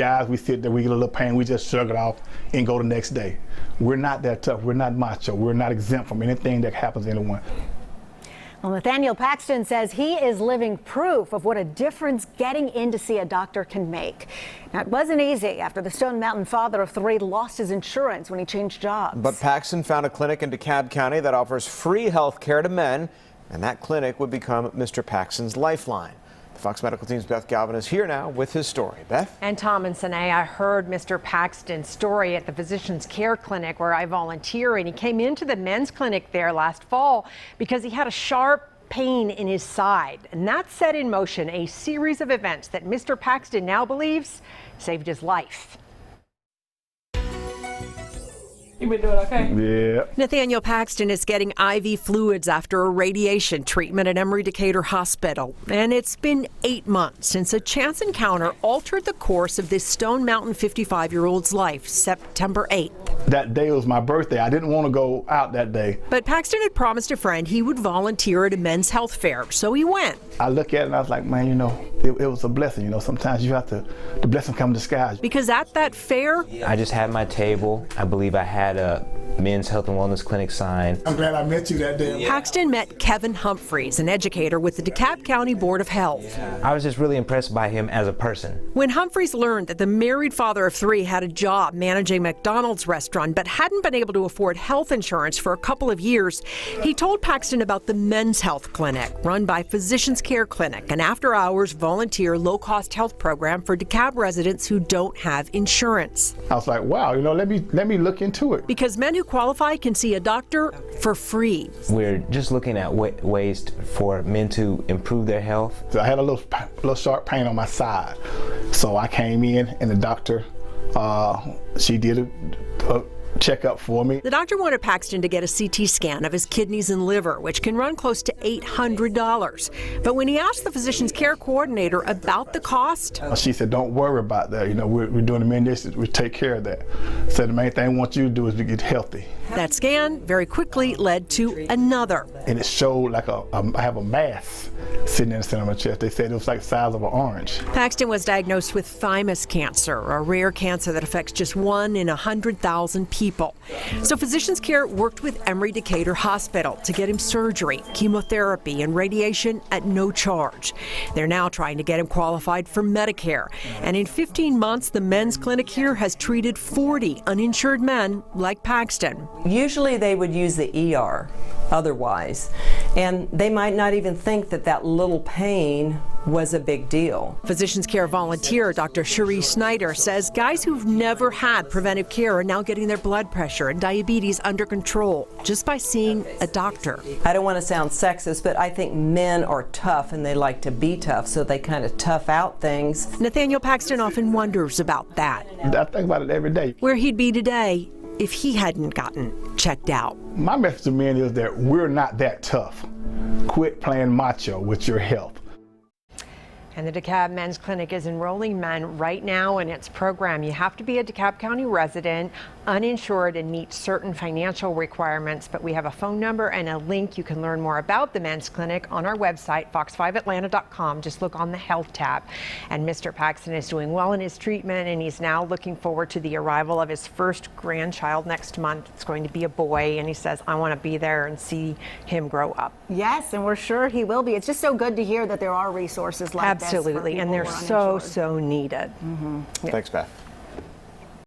guys, we sit there, we get a little pain, we just shrug it off and go the next day. We're not that tough. We're not macho. We're not exempt from anything that happens to anyone. Well, Nathaniel Paxton says he is living proof of what a difference getting in to see a doctor can make. Now, it wasn't easy after the Stone Mountain father of 3 lost his insurance when he changed jobs. But Paxton found a clinic in DeKalb County that offers free health care to men, and that clinic would become Mr. Paxton's lifeline. Fox Medical Team's Beth Galvin is here now with his story. Beth? And Tom and Sine, I heard Mr. Paxton's story at the Physicians Care Clinic where I volunteer, and he came into the men's clinic there last fall because he had a sharp pain in his side. And that set in motion a series of events that Mr. Paxton now believes saved his life. You been doing okay? Yeah. Nathaniel Paxton is getting IV fluids after a radiation treatment at Emory Decatur Hospital. And it's been 8 months since a chance encounter altered the course of this Stone Mountain 55-year-old's life, September 8th. That day was my birthday. I didn't want to go out that day. But Paxton had promised a friend he would volunteer at a men's health fair, so he went. I look at it and I was like, man, it was a blessing. Sometimes you have to, the blessing come in disguise. Because at that fair, I just had my table. I believe I had a men's health and wellness clinic sign. I'm glad I met you that day. Paxton met Kevin Humphreys, an educator with the DeKalb County Board of Health. I was just really impressed by him as a person. When Humphreys learned that the married father of 3 had a job managing McDonald's restaurant but hadn't been able to afford health insurance for a couple of years, he told Paxton about the men's health clinic run by Physicians Care Clinic, an after-hours volunteer low-cost health program for DeKalb residents who don't have insurance. I was like, wow, let me look into it. Because men who qualify can see a doctor for free. We're just looking at ways for men to improve their health. So I had a little sharp pain on my side. So I came in and the doctor, she did a checkup for me. The doctor wanted Paxton to get a CT scan of his kidneys and liver, which can run close to $800. But when he asked the Physicians Care coordinator about the cost, she said, don't worry about that. We're doing the medications, we take care of that. So the main thing I want you to do is to get healthy. That scan very quickly led to another. And it showed like I have a mass sitting in the center of my chest. They said it was like the size of an orange. Paxton was diagnosed with thymus cancer, a rare cancer that affects just 1 in 100,000 people. So Physicians Care worked with Emory Decatur Hospital to get him surgery, chemotherapy, and radiation at no charge. They're now trying to get him qualified for Medicare. And in 15 months, the men's clinic here has treated 40 uninsured men like Paxton. Usually they would use the ER otherwise, and they might not even think that that little pain was a big deal. Physicians Care volunteer Dr. Cherie Snyder says guys who've never had preventive care are now getting their blood pressure and diabetes under control just by seeing a doctor. I don't want to sound sexist, but I think men are tough and they like to be tough, so they kind of tough out things. Nathaniel Paxton often wonders about that. I think about it every day. Where he'd be today if he hadn't gotten checked out. My message to men is that we're not that tough. Quit playing macho with your health. And the DeKalb Men's Clinic is enrolling men right now in its program. You have to be a DeKalb County resident, uninsured, and meet certain financial requirements. But we have a phone number and a link. You can learn more about the Men's Clinic on our website, fox5atlanta.com. Just look on the health tab. And Mr. Paxton is doing well in his treatment, and he's now looking forward to the arrival of his first grandchild next month. It's going to be a boy, and he says, I want to be there and see him grow up. Yes, and we're sure he will be. It's just so good to hear that there are resources like this. Absolutely, and they're so needed. Thanks, Beth.